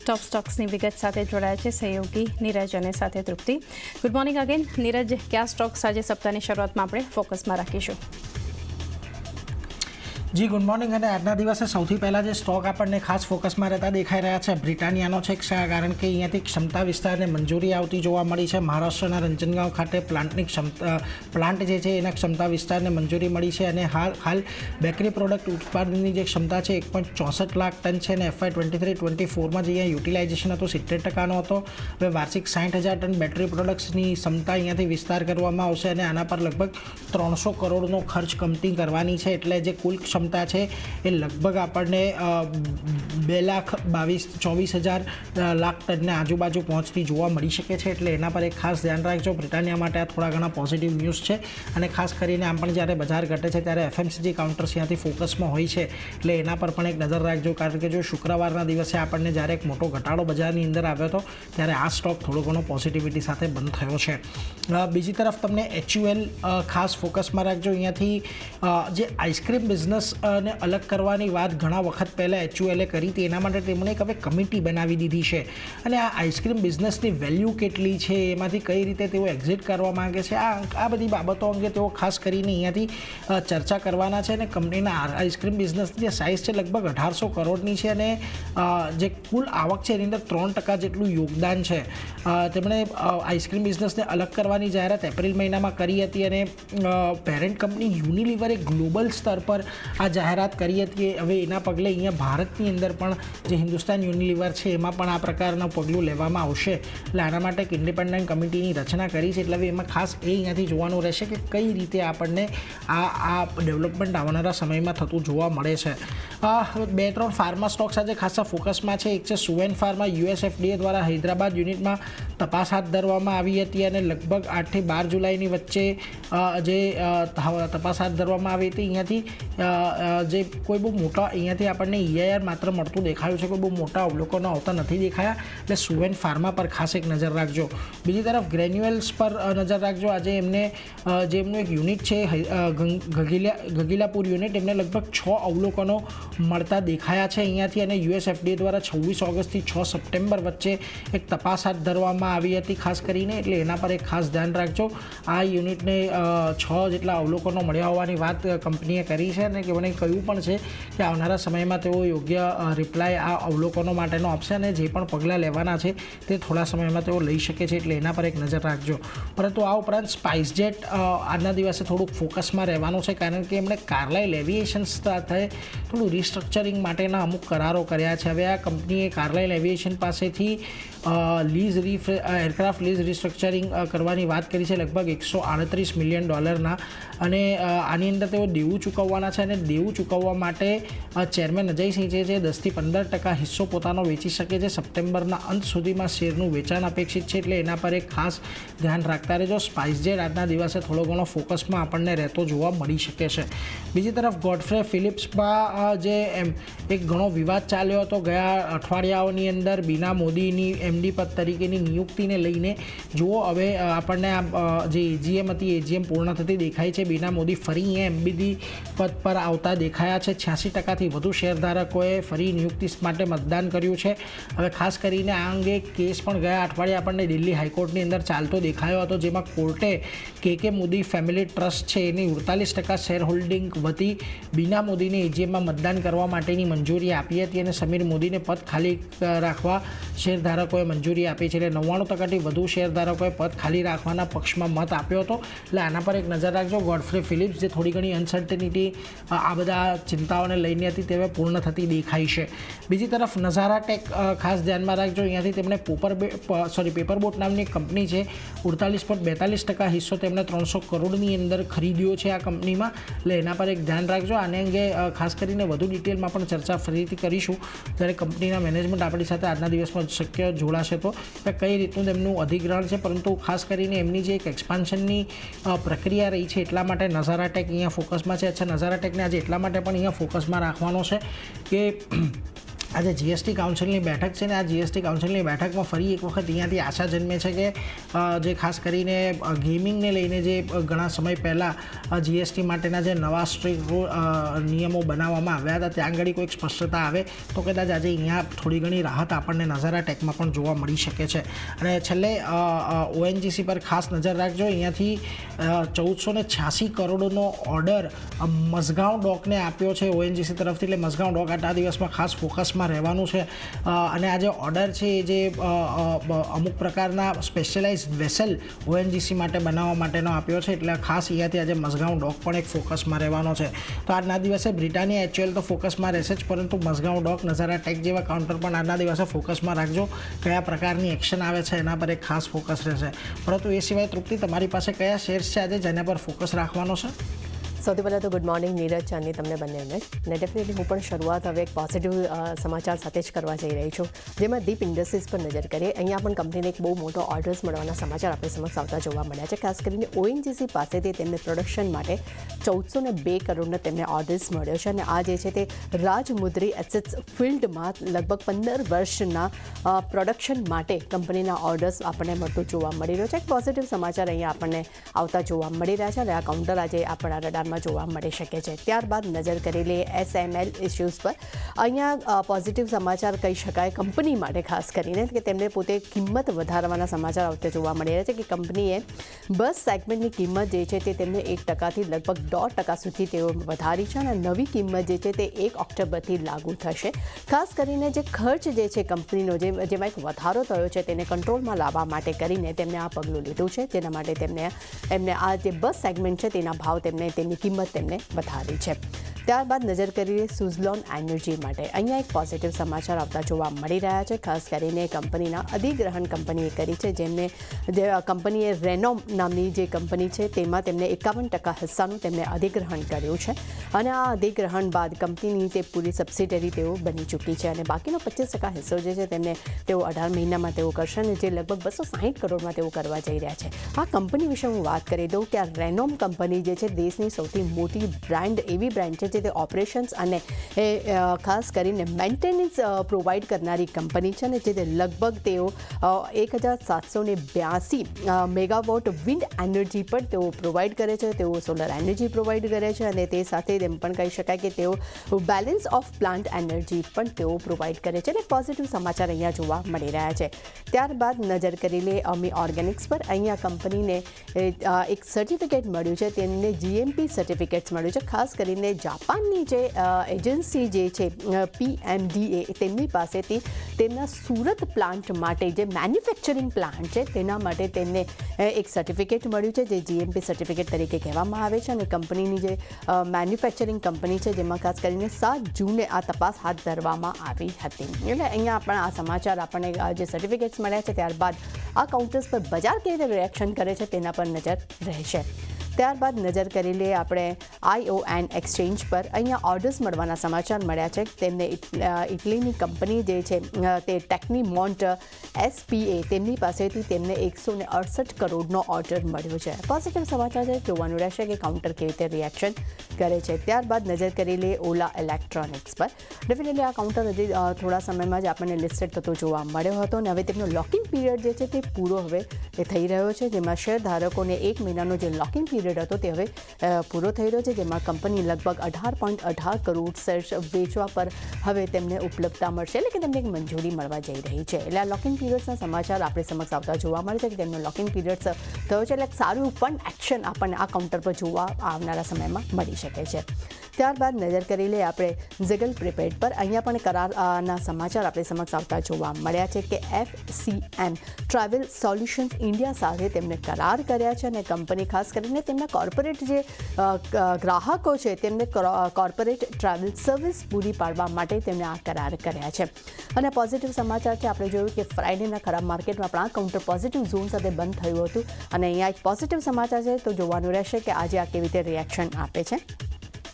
ટોપ સ્ટોક્સની વિગત સાથે જોડાયા છે સહયોગી નીરજ અને સાથે Tripti. Good morning again. Neeraj, કયા સ્ટોક્સ આજે સપ્તાહની શરૂઆતમાં આપણે ફોકસમાં રાખીશું? જી ગુડ મોર્નિંગ. અને આજના દિવસે સૌથી પહેલાં જે સ્ટોક આપણને ખાસ ફોકસમાં રહેતા દેખાઈ રહ્યા છે બ્રિટાનિયાનો છે, કારણ કે અહીંયાથી ક્ષમતા વિસ્તારને મંજૂરી આવતી જોવા મળી છે. મહારાષ્ટ્રના રંજનગાંવ ખાતે પ્લાન્ટ જે છે એના ક્ષમતા વિસ્તારને મંજૂરી મળી છે અને હાલ બેકરી પ્રોડક્ટ ઉત્પાદનની જે ક્ષમતા છે 1.64 લાખ ટન છે અને FY23-24માં જે અહીંયા યુટિલાઇઝેશન હતો 70%નો હતો. હવે વાર્ષિક 60,000 ટન બેટરી પ્રોડક્ટ્સની ક્ષમતા અહીંયાથી વિસ્તાર કરવામાં આવશે અને આના પર લગભગ 300 કરોડનો ખર્ચ કંપની કરવાની છે. એટલે જે કુલ ક્ષમતા છે એ લગભગ આપણને 2,24,000 લાખ ટનને આજુબાજુ પહોંચતી જોવા મળી શકે છે. એટલે એના પર એક ખાસ ધ્યાન રાખજો. બ્રિટાનિયા માટે આ થોડા ઘણા પોઝિટિવ ન્યૂઝ છે અને ખાસ કરીને આમ પણ જ્યારે બજાર ઘટે છે ત્યારે FMCG કાઉન્ટર્સ ત્યાંથી ફોકસમાં હોય છે, એટલે એના પર પણ એક નજર રાખજો. કારણ કે જો શુક્રવારના દિવસે આપણને જ્યારે એક મોટો ઘટાડો બજારની અંદર આવ્યો હતો ત્યારે આ સ્ટોક થોડો ઘણો પોઝિટિવિટી સાથે બંધ થયો છે. બીજી તરફ તમને HUL ખાસ ફોકસમાં રાખજો. અહીંયાથી જે આઈસ્ક્રીમ બિઝનેસ ને અલગ કરવાની વાત ઘણા વખત પહેલાં HULએ કરી હતી. એના માટે તેમણે એક હવે કમિટી બનાવી દીધી છે અને આ આઈસ્ક્રીમ બિઝનેસની વેલ્યુ કેટલી છે, એમાંથી કઈ રીતે તેઓ એક્ઝિટ કરવા માગે છે, આ બધી બાબતો અંગે તેઓ ખાસ કરીને અહીંયાથી ચર્ચા કરવાના છે. અને કંપનીના આઈસ્ક્રીમ બિઝનેસની જે સાઇઝ છે લગભગ 1,800 કરોડની છે અને જે કુલ આવક છે એની અંદર 3% જેટલું યોગદાન છે. તેમણે આઈસ્ક્રીમ બિઝનેસને અલગ કરવાની જાહેરાત એપ્રિલ મહિનામાં કરી હતી અને પેરેન્ટ કંપની યુનિલિવરે ગ્લોબલ સ્તર પર આ જાહેરાત કરી હતી. હવે એના પગલે અહીંયા ભારતની અંદર પણ જે હિન્દુસ્તાન યુનિલિવર છે એમાં પણ આ પ્રકારનું પગલું લેવામાં આવશે. એટલે આના માટે એક ઇન્ડિપેન્ડન્ટ કમિટીની રચના કરી છે. એટલે હવે એમાં ખાસ એ અહીંયાથી જોવાનું રહેશે કે કઈ રીતે આપણને આ ડેવલપમેન્ટ આવનારા સમયમાં થતું જોવા મળે છે. 2-3 ફાર્મા સ્ટોક્સ આજે ખાસા ફોકસમાં છે. એક છે સુવેન ફાર્મા. US FDA દ્વારા હૈદરાબાદ યુનિટમાં તપાસ હાથ ધરવામાં આવી હતી અને લગભગ 8 થી 12 જુલાઈની વચ્ચે જે તપાસ હાથ ધરવામાં આવી હતી. અહીંયાથી જે કોઈ બહુ મોટા અહીંયાથી આપણને EIR માત્ર મળતું દેખાયું છે, કોઈ બહુ મોટા અવલોકનો આવતા નથી દેખાયા. એટલે સુવેન ફાર્મા પર ખાસ એક નજર રાખજો. બીજી તરફ ગ્રેન્યુઅલ્સ પર નજર રાખજો. આજે એમને જે એમનું એક યુનિટ છે ગગીલાપુર યુનિટ, એમને લગભગ 6 અવલોકનો મળતા દેખાયા છે અહીંયાથી. અને US FDA દ્વારા 26 ઓગસ્ટથી 6 સપ્ટેમ્બર વચ્ચે એક તપાસ હાથ ધરવામાં આવી હતી ખાસ કરીને. એટલે એના પર એક ખાસ ધ્યાન રાખજો. આ યુનિટને 6 જેટલા અવલોકનો મળ્યા હોવાની વાત કંપનીએ કરી છે અને મને કહ્યું પણ છે કે આવનારા સમયમાં તેઓ યોગ્ય રિપ્લાય આ અવલોકનો માટેનો આપશે અને જે પણ પગલાં લેવાના છે તે થોડા સમયમાં તેઓ લઈ શકે છે. એટલે એના પર એક નજર રાખજો. પરંતુ આ ઉપરાંત સ્પાઇસજેટ આજના દિવસે થોડુંક ફોકસમાં રહેવાનું છે, કારણ કે એમણે કાર્લાઇલ એવિએશન્સ સાથે થોડું રિસ્ટ્રક્ચરિંગ માટેના અમુક કરારો કર્યા છે. હવે આ કંપનીએ કાર્લાઇલ એવિએશન પાસેથી એરક્રાફ્ટ લીઝ રિસ્ટ્રક્ચરિંગ કરવાની વાત કરી છે લગભગ $138 મિલિયન અને આની અંદર તેઓ દેવું ચૂકવવાના છે અને દેવું ચૂકવવા માટે ચેરમેન અજય સિંહ જે છે 10 થી 15% હિસ્સો પોતાનો વેચી શકે છે. સપ્ટેમ્બરના અંત સુધીમાં શેરનું વેચાણ અપેક્ષિત છે. એટલે એના પર એક ખાસ ધ્યાન રાખતા રહેજો. સ્પાઇસજેટ આજના દિવસે થોડો ઘણો ફોકસમાં આપણને રહેતો જોવા મળી શકે છે. બીજી તરફ ગોડફ્રે ફિલિપ્સમાં જે એક ઘણો વિવાદ ચાલ્યો હતો ગયા અઠવાડિયાઓની અંદર બીના મોદીની MD પદ તરીકેની નિયુક્તિને લઈને. જુઓ હવે આપણને જે AGM હતી AGM પૂર્ણ થતી દેખાય છે. બીના મોદી ફરી MD પદ પર આવતા દેખાયા છે. 86%થી વધુ શેરધારકોએ ફરી નિયુક્તિ માટે મતદાન કર્યું છે. હવે ખાસ કરીને આ અંગે કેસ પણ ગયા અઠવાડિયે આપણને દિલ્હી હાઈકોર્ટની અંદર ચાલતો દેખાયો હતો, જેમાં કોર્ટે KK મોદી ફેમિલી ટ્રસ્ટ છે એની 48% શેર હોલ્ડિંગ વધી બીના મોદીને AGMમાં મતદાન કરવા માટેની મંજૂરી આપી હતી અને સમીર મોદીને પદ ખાલી રાખવા શેરધારકોએ મંજૂરી આપી છે. એટલે 99%થી વધુ શેરધારકોએ પદ ખાલી રાખવાના પક્ષમાં મત આપ્યો હતો. એટલે આના પર એક નજર રાખજો. ગોડફ્રે ફિલિપ્સ જે થોડી ઘણી અનસર્ટેનિટી આ બધા ચિંતાઓને લઈને હતી તે પૂર્ણ થતી દેખાય છે. બીજી તરફ નઝારા ટેક ખાસ ધ્યાનમાં રાખજો. અહીંયાથી તેમણે પેપરબોટ નામની કંપની છે 48.42% હિસ્સો તેમણે 300 કરોડની અંદર ખરીદ્યો છે આ કંપનીમાં. એટલે એના પર એક ધ્યાન રાખજો. આને અંગે ખાસ કરીને વધુ ડિટેલમાં પણ ચર્ચા ફરીથી કરીશું જ્યારે કંપનીના મેનેજમેન્ટ આપણી સાથે આજના દિવસમાં શક્ય જોડાશે તો કઈ રીતનું તેમનું અધિગ્રહણ છે. પરંતુ ખાસ કરીને એમની જે એક એક્સપાન્શનની પ્રક્રિયા રહી છે એટલા માટે નઝારા ટેક અહીંયા ફોકસમાં છે. નઝારા ટેકને આજે એટલા માટે પણ અહીંયા ફોકસમાં રાખવાનો છે કે આજે જીએસટી કાઉન્સિલની બેઠક છે ને આ જીએસટી કાઉન્સિલની બેઠકમાં ફરી એક વખત અહીંયાથી આશા જન્મે છે કે જે ખાસ કરીને ગેમિંગને લઈને જે ઘણા સમય પહેલાં જીએસટી માટેના જે નવા સ્ટ્રિક્ટ નિયમો બનાવવામાં આવ્યા હતા ત્યાં આગળ કોઈક સ્પષ્ટતા આવે તો કદાચ આજે અહીંયા થોડી ઘણી રાહત આપણને નઝારા ટેકમાં પણ જોવા મળી શકે છે. અને છેલ્લે ઓએનજીસી પર ખાસ નજર રાખજો. અહીંયાથી 1486 કરોડનો ઓર્ડર મઝગાંવ ડોકને આપ્યો છે ઓએનજીસી તરફથી. એટલે મઝગાંવ ડોક આ દિવસમાં ખાસ ફોકસમાં રહેવાનું છે. અને આ જે ઓર્ડર છે એ જે અમુક પ્રકારના સ્પેશિયલાઇઝ વેસલ ઓએનજીસી માટે બનાવવા માટેનો આપ્યો છે. એટલે ખાસ અહીંયાથી આજે મઝગાંવ ડોક પણ એક ફોકસમાં રહેવાનો છે. તો આજના દિવસે બ્રિટાનિયા એચયુએલ તો ફોકસમાં રહેશે જ, પરંતુ મઝગાંવ ડોક, નઝારા ટેક જેવા કાઉન્ટર પણ આજના દિવસે ફોકસમાં રાખજો. કયા પ્રકારની એક્શન આવે છે એના પર એક ખાસ ફોકસ રહેશે. પરંતુ એ સિવાય તૃપ્તિ, તમારી પાસે કયા શેર્સ છે આજે જેના પર ફોકસ રાખવાનો છે? સૌથી પહેલાં તો ગુડ મોર્નિંગ નીરજ, ચાંદની તમને બંનેને. અને ડેફિનેટલી હું પણ શરૂઆત હવે એક પોઝિટિવ સમાચાર સાથે જ કરવા જઈ રહી છું, જેમાં દીપ ઇન્ડસ્ટ્રીઝ પર નજર કરીએ. અહીંયા પણ કંપનીને એક બહુ મોટો ઓર્ડર્સ મળવાના સમાચાર આપણે સમક્ષ આવતા જોવા મળ્યા છે. ખાસ કરીને ઓએનજીસી પાસેથી તેમને પ્રોડક્શન માટે 1402 કરોડનો તેમને ઓર્ડર્સ મળ્યો છે. અને આ જે છે તે રાજમુદ્રી એસેટ્સ ફિલ્ડમાં લગભગ 15 વર્ષના પ્રોડક્શન માટે કંપનીના ઓર્ડર્સ આપણને મળતું જોવા મળી રહ્યો છે. એક પોઝિટિવ સમાચાર અહીંયા આપણને આવતા જોવા મળી રહ્યા છે. અને આ કાઉન્ટર આજે આપણા રડારમાં જોવા મળી શકે છે. ત્યારબાદ નજર કરી લઈએ એસએમએલ ઇસ્યુઝ પર. અહીંયા પોઝિટિવ સમાચાર કહી શકાય કંપની માટે, ખાસ કરીને કે તેમને પોતે કિંમત વધારવાના સમાચાર આવતા જોવા મળી રહ્યા છે. કે કંપનીએ બસ સેગમેન્ટની કિંમત જે છે તે તેમને 1%થી લગભગ 1.5% સુધી તેઓ વધારી છે. અને નવી કિંમત જે છે તે 1 ઓક્ટોબરથી લાગુ થશે. ખાસ કરીને જે ખર્ચ જે છે કંપનીનો, જેમાં એક વધારો થયો છે તેને કંટ્રોલમાં લાવવા માટે કરીને તેમને આ પગલું લીધું છે. જેના માટે એમને આ જે બસ સેગમેન્ટ છે તેના ભાવ તેની કિંમત તેમને વધારી છે. ત્યારબાદ નજર કરીએ સુઝલોન એનર્જી માટે. અહીંયા એક પોઝિટિવ સમાચાર આવતા જોવા મળી રહ્યા છે. ખાસ કરીને કંપનીના અધિગ્રહણ કંપનીએ કરી છે, જેમને જે કંપનીએ રેનોમ નામની જે કંપની છે તેમાં તેમને 51% હિસ્સાનું તેમને અધિગ્રહણ કર્યું છે. અને આ અધિગ્રહણ બાદ કંપનીની તે પૂરી સબસિડરી તેઓ બની ચૂકી છે. અને બાકીનો 25% હિસ્સો જે છે તેમને તેઓ 18 મહિનામાં તેઓ કરશે, અને જે લગભગ 260 કરોડમાં તેઓ કરવા જઈ રહ્યા છે. આ કંપની વિશે હું વાત કરી દઉં કે આ રેનોમ કંપની જે છે દેશની સૌથી મોટી એવી બ્રાન્ડ છે જે તે ઓપરેશન્સ અને ખાસ કરીને મેન્ટેનન્સ પ્રોવાઈડ કરનારી કંપની છે. અને જે તે લગભગ તેઓ 1782 મેગાવોટ વિન્ડ એનર્જી પર તેઓ પ્રોવાઈડ કરે છે. તેઓ સોલર એનર્જી પ્રોવાઈડ કરે છે. અને તે સાથે એમ પણ કહી શકાય કે તેઓ બેલેન્સ ઓફ પ્લાન્ટ એનર્જી પણ તેઓ પ્રોવાઈડ કરે છે. અને પોઝિટિવ સમાચાર અહીંયા જોવા મળી રહ્યા છે. ત્યારબાદ નજર કરી લે અમી ઓર્ગેનિક્સ પર. અહીંયા કંપનીને એક સર્ટિફિકેટ મળ્યું છે, તેમને જીએમપી સર્ટિફિકેટ્સ મળ્યું છે. ખાસ કરીને જાપાનની જે એજન્સી જે છે PMDA, તેમની પાસેથી તેમના સુરત પ્લાન્ટ માટે જે મેન્યુફેક્ચરિંગ પ્લાન્ટ છે તેના માટે તેમને એક સર્ટિફિકેટ મળ્યું છે, જે જીએમપી સર્ટિફિકેટ તરીકે કહેવામાં આવે છે. અને કંપનીની જે મેન્યુફેક્ચરિંગ કંપની છે જેમાં ખાસ કરીને 7 જૂને આ તપાસ હાથ ધરવામાં આવી હતી. એટલે અહીંયા પણ આ સમાચાર આપણને જે સર્ટિફિકેટ્સ મળ્યા છે, ત્યારબાદ આ કાઉન્ટર્સ પર બજાર કેવી રીતે રિએક્શન કરે છે તેના પર નજર રહેશે. ત્યારબાદ નજર કરી લઈએ આપણે ION એક્સચેન્જ પર. અહીંયા ઓર્ડર્સ મળવાના સમાચાર મળ્યા છે. તેમને ઇટલીની કંપની જે છે તે ટેકનીમોન્ટ SPA, તેમની પાસેથી તેમને 168 કરોડનો ઓર્ડર મળ્યો છે. પોઝિટિવ સમાચાર છે, જોવાનું રહેશે કે કાઉન્ટર કેવી રીતે રિએક્શન કરે છે. ત્યારબાદ નજર કરી લઈએ ઓલા ઇલેક્ટ્રોનિક્સ પર. ડેફિનેટલી આ કાઉન્ટર હજી થોડા સમયમાં જ આપણને લિસ્ટેડ થતો જોવા મળ્યો હતો. અને હવે તેમનો લોકિંગ પીરિયડ જે છે તે પૂરો હવે થઈ રહ્યો છે, જેમાં શેર ધારકોને 1 મહિનાનો જે લોકિંગ પીરિયડ હતો તે હવે પૂરો થઈ રહ્યો છે, જેમાં કંપની લગભગ 18.18 કરોડ શેર્સ વેચવા પર હવે તેમને ઉપલબ્ધતા મળશે. એટલે કે તેમને એક મંજૂરી મળવા જઈ રહી છે. એટલે આ લોકિંગ પીરિયડ્સના સમાચાર આપણે સમક્ષ આવતા જોવા મળે છે કે તેમનો લોકિંગ પીરિયડ્સ થયો છે. એટલે સારું ફંડ એક્શન આપણને આ કાઉન્ટર પર જોવા આવનારા સમયમાં મળી શકે છે. ત્યારબાદ નજર કરી લઈએ આપણે ઝિગલ પ્રીપેડ પર. અહીંયા પણ કરારના સમાચાર આપણે સમક્ષ આવતા જોવા મળ્યા છે કે FCM ટ્રાવેલ સોલ્યુશન્સ ઇન્ડિયા સાથે તેમને કરાર કર્યા છે. અને કંપની ખાસ કરીને તેમના કોર્પોરેટ જે ગ્રાહકો છે તેમને કોર્પોરેટ ટ્રાવેલ સર્વિસ પૂરી પાડવા માટે તેમણે આ કરાર કર્યા છે. અને પોઝિટિવ સમાચાર છે, આપણે જોયું કે ફ્રાઇડેના ખરાબ માર્કેટમાં પણ આ કાઉન્ટર પોઝિટિવ ઝોન સાથે બંધ થયું હતું. અને અહીંયા એક પોઝિટિવ સમાચાર છે, તો જોવાનું રહેશે કે આજે આ કેવી રીતે રિએક્શન આપે છે.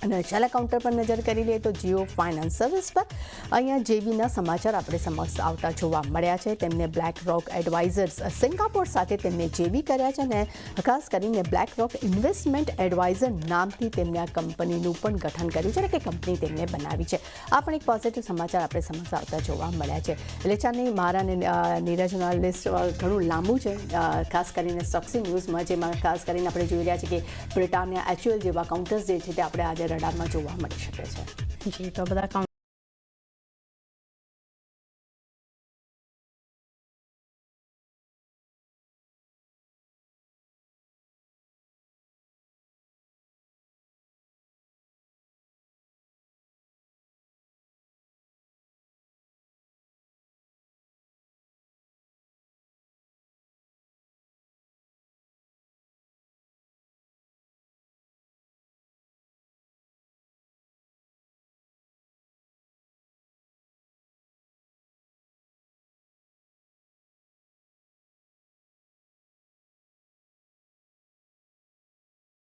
અને છેલ્લા કાઉન્ટર પર નજર કરી લઈએ તો જીઓ ફાઇનાન્સ સર્વિસ પર અહીંયા જેવીના સમાચાર આપણે સમક્ષ આવતા જોવા મળ્યા છે. તેમને બ્લેક રોક એડવાઇઝર્સ સિંગાપોર સાથે તેમને જેવી કર્યા છે અને ખાસ કરીને બ્લેક રોક ઇન્વેસ્ટમેન્ટ એડવાઇઝર નામથી તેમને આ કંપનીનું પણ ગઠન કર્યું છે, એટલે કે કંપની તેમને બનાવી છે. આ પણ એક પોઝિટિવ સમાચાર આપણે સમક્ષ આવતા જોવા મળ્યા છે. એટલે ચાની મારા અને નીરજના લિસ્ટ ઘણું લાંબુ છે, ખાસ કરીને સક્સી ન્યૂઝમાં, જેમાં ખાસ કરીને આપણે જોઈ રહ્યા છીએ કે બ્રિટાનિયા એચ્યુઅલ જેવા કાઉન્ટર્સ જે છે તે આપણે આજે રડારમાં જોવા મળી શકે છે. જી, તો બધા